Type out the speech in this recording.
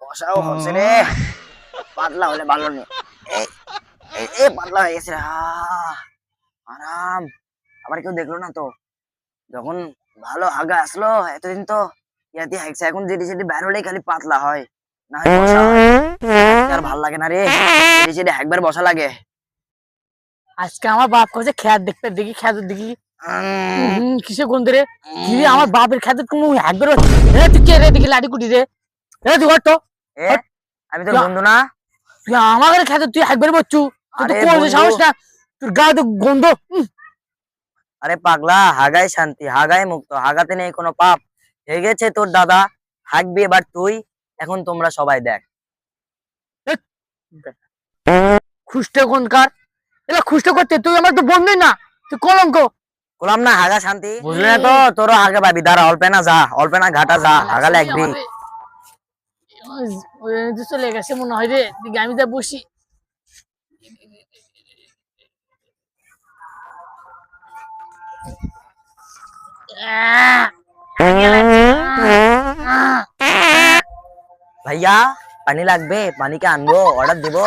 বসাও হচ্ছে রে, পাতলা হলে ভালো নেই। পাতলা হয়ে গেছে রে। আরাম। আবার কেউ দেখলো না তো? যখন ভালো হাগা আসলো এতদিন তো ইয়াতে হাগছে, এখন যেটি সেটি বের হলেই খালি পাতলা হয়, না হয় বসা হয়। আর ভাল লাগে না রে, যেটি সেটি একবার বসা লাগে। আজকে আমার বাপ কইছে খেত দেখতে, দেখি খেত দেখি কিসে গন্ধ রে, কি রে আমার বাপের খেতে তুমি একবার তুই কে রে, দেখি লাঠি কুটি রে, তুই হট তো। আমি তোর বন্ধু না? তুই আমাদের খেতে তুই একবার বচ্চু, তুই তো আরে কোন বন্ধু। সাহস না, তোর গা তো গন্ধ। আরে পাগলা, হাগায় শান্তি, হাগায় মুক্ত, হাগাতে নেই কোনো পাপ। হয়ে গেছে তোর দাদা, হাগবি এবার তুই। এখন তোমরা সবাই দেখ। খুঁজতে কোনকার, এলা খুঁজতে করতে, তুই আমার তো বন্ধুই না, তুই কলঙ্ক। বললাম না হাগা শান্তি, বুঝলি না তো? তোরও হাগে পাবি, দাঁড়া, অল্পে না যা, অল্পে না ঘাটা যা, হাগা লাগবি। চলে গেছে মনে হয় রে, দিকে আমি যা বসি। ভাইয়া পানি লাগবে? পানি কে আনবো? অর্ডার দিব?